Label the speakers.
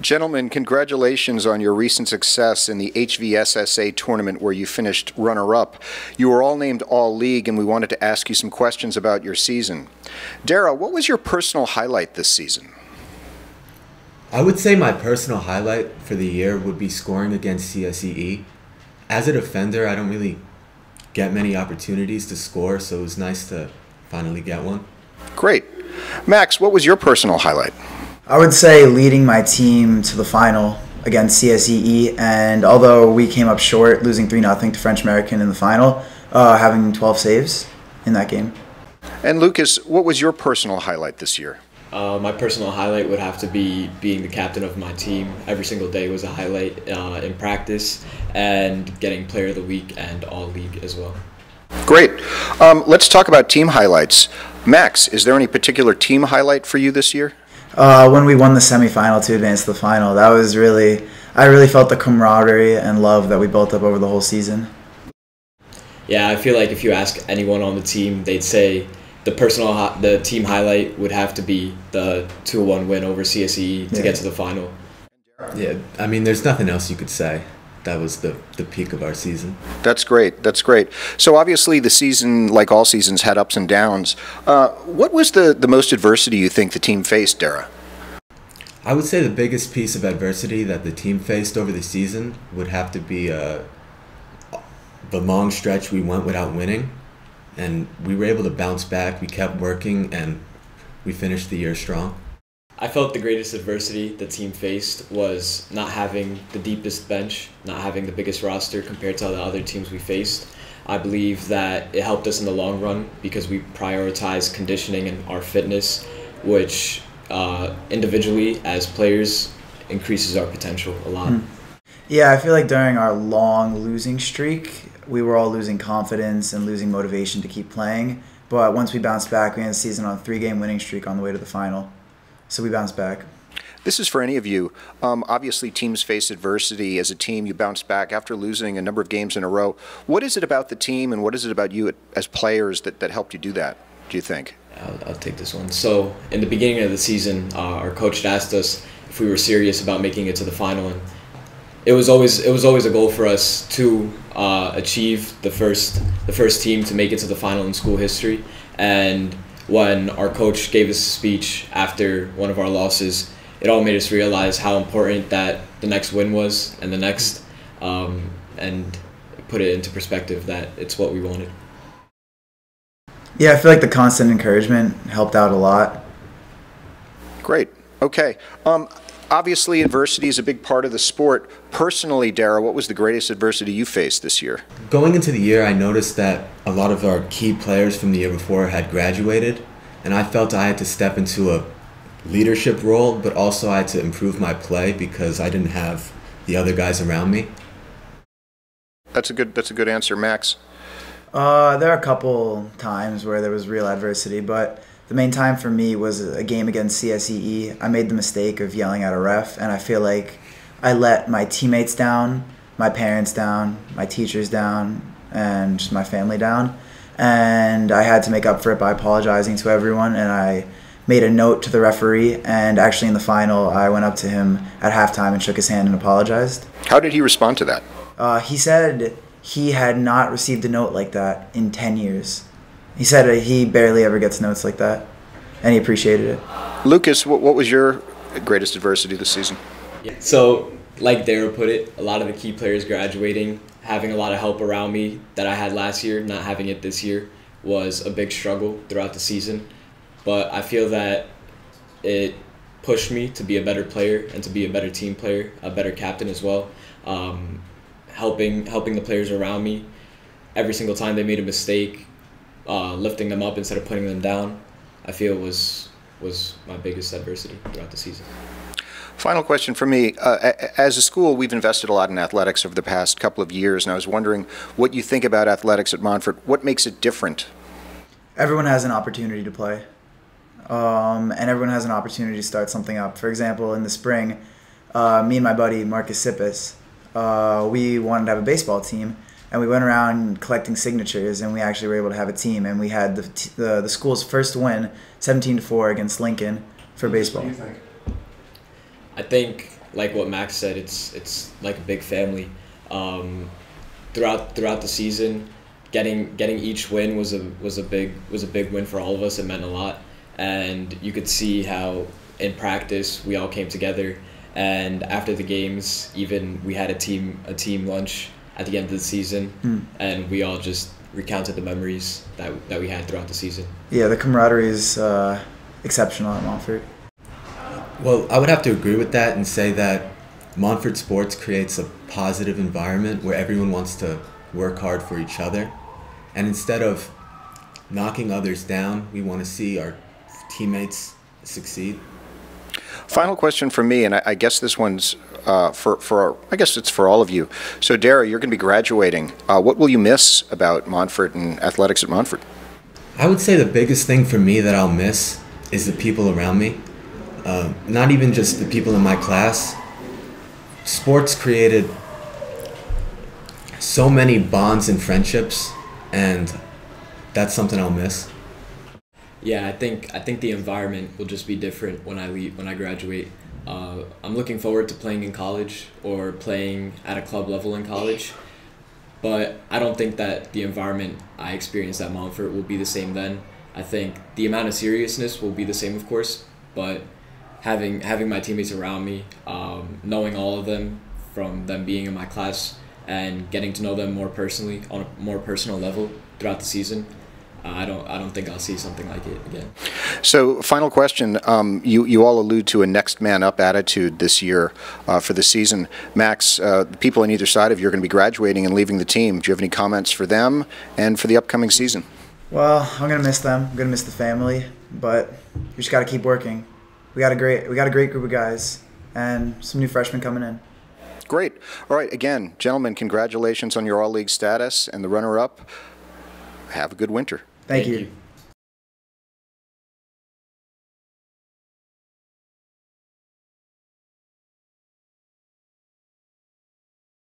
Speaker 1: Gentlemen, congratulations on your recent success in the Hvssa tournament where you finished runner-up. You were all named All-League, and we wanted to ask you some questions about your season. Dara, what was your personal highlight this season?
Speaker 2: I would say my personal highlight for the year would be scoring against CSEE. As a defender, I don't really get many opportunities to score, so it was nice to finally get one.
Speaker 1: Great. Max, what was your personal highlight?
Speaker 3: I would say leading my team to the final against CSEE, and although we came up short, losing 3-0 to French American in the final, having 12 saves in that game.
Speaker 1: And Lucas, what was your personal highlight this year?
Speaker 4: My personal highlight would have to be being the captain of my team. Every single day was a highlight in practice, and getting Player of the Week and All-League as well.
Speaker 1: Great. Let's talk about team highlights. Max, is there any particular team highlight for you this year?
Speaker 3: When we won the semifinal to advance to the final, I really felt the camaraderie and love that we built up over the whole season.
Speaker 4: Yeah, I feel like if you ask anyone on the team, they'd say the team highlight would have to be the 2-1 win over CSE to get to the final.
Speaker 2: Yeah, I mean, there's nothing else you could say. That was the peak of our season.
Speaker 1: That's great. That's great. So obviously the season, like all seasons, had ups and downs. What was the most adversity you think the team faced, Dara?
Speaker 2: I would say the biggest piece of adversity that the team faced over the season would have to be the long stretch we went without winning. And we were able to bounce back. We kept working, and we finished the year strong.
Speaker 4: I felt the greatest adversity the team faced was not having the deepest bench, not having the biggest roster compared to the other teams we faced. I believe that it helped us in the long run because we prioritized conditioning and our fitness, which individually as players increases our potential a lot.
Speaker 3: Yeah, I feel like during our long losing streak, we were all losing confidence and losing motivation to keep playing. But once we bounced back, we ended the season on a 3-game winning streak on the way to the final. So we bounced back.
Speaker 1: This is for any of you. Obviously, teams face adversity. As a team, you bounce back after losing a number of games in a row. What is it about the team, and what is it about you as players that helped you do that, do you think?
Speaker 4: I'll take this one. So in the beginning of the season, our coach asked us if we were serious about making it to the final, and it was always a goal for us to achieve the first team to make it to the final in school history. And when our coach gave us a speech after one of our losses, it all made us realize how important that the next win was and the next, and put it into perspective that it's what we wanted.
Speaker 3: Yeah, I feel like the constant encouragement helped out a lot.
Speaker 1: Great. Okay. Obviously, adversity is a big part of the sport. Personally, Dara, what was the greatest adversity you faced this year?
Speaker 2: Going into the year, I noticed that a lot of our key players from the year before had graduated, and I felt I had to step into a leadership role, but also I had to improve my play because I didn't have the other guys around me.
Speaker 1: That's a good answer, Max.
Speaker 3: There are a couple times where there was real adversity, but the main time for me was a game against CSEE. I made the mistake of yelling at a ref, and I feel like I let my teammates down, my parents down, my teachers down, and just my family down. And I had to make up for it by apologizing to everyone, and I made a note to the referee, and actually in the final, I went up to him at halftime and shook his hand and apologized.
Speaker 1: How did he respond to that?
Speaker 3: He said he had not received a note like that in 10 years. He said he barely ever gets notes like that, and he appreciated it.
Speaker 1: Lucas, what was your greatest adversity this season?
Speaker 4: Yeah. So, like Dara put it, a lot of the key players graduating, having a lot of help around me that I had last year, not having it this year, was a big struggle throughout the season. But I feel that it pushed me to be a better player and to be a better team player, a better captain as well. Helping the players around me every single time they made a mistake, lifting them up instead of putting them down, I feel was my biggest adversity throughout the season.
Speaker 1: Final question for me. As a school, we've invested a lot in athletics over the past couple of years, and I was wondering what you think about athletics at Montfort. What makes it different?
Speaker 3: Everyone has an opportunity to play, and everyone has an opportunity to start something up. For example, in the spring, me and my buddy Marcus Sippis, we wanted to have a baseball team, and we went around collecting signatures, and we actually were able to have a team, and we had the school's first win, 17-4 against Lincoln for baseball.
Speaker 4: I think like what Max said, it's like a big family. Throughout the season, getting each win was a big win for all of us. It meant a lot, and you could see how in practice we all came together, and after the games, even we had a team lunch at the end of the season, and we all just recounted the memories that we had throughout the season.
Speaker 3: Yeah, the camaraderie is exceptional at Montfort.
Speaker 2: Well, I would have to agree with that and say that Montfort sports creates a positive environment where everyone wants to work hard for each other. And instead of knocking others down, we want to see our teammates succeed.
Speaker 1: Final question for me, and I guess this one's I guess it's for all of you. So, Dara, you're going to be graduating. What will you miss about Montfort and athletics at Montfort?
Speaker 2: I would say the biggest thing for me that I'll miss is the people around me. Not even just the people in my class. Sports created so many bonds and friendships, and that's something I'll miss.
Speaker 4: Yeah, I think the environment will just be different when I graduate. I'm looking forward to playing in college or playing at a club level in college, but I don't think that the environment I experienced at Montfort will be the same then. I think the amount of seriousness will be the same, of course, but having my teammates around me, knowing all of them from them being in my class and getting to know them more personally on a more personal level throughout the season, I don't think I'll see something like it again.
Speaker 1: So, final question. You all allude to a next man up attitude this year for the season. Max, the people on either side of you are going to be graduating and leaving the team. Do you have any comments for them and for the upcoming season?
Speaker 3: Well, I'm gonna miss them. I'm gonna miss the family, but we just got to keep working. We got a great group of guys and some new freshmen coming in.
Speaker 1: Great. All right. Again, gentlemen, congratulations on your all-league status and the runner-up. Have a good winter.
Speaker 3: Thank you.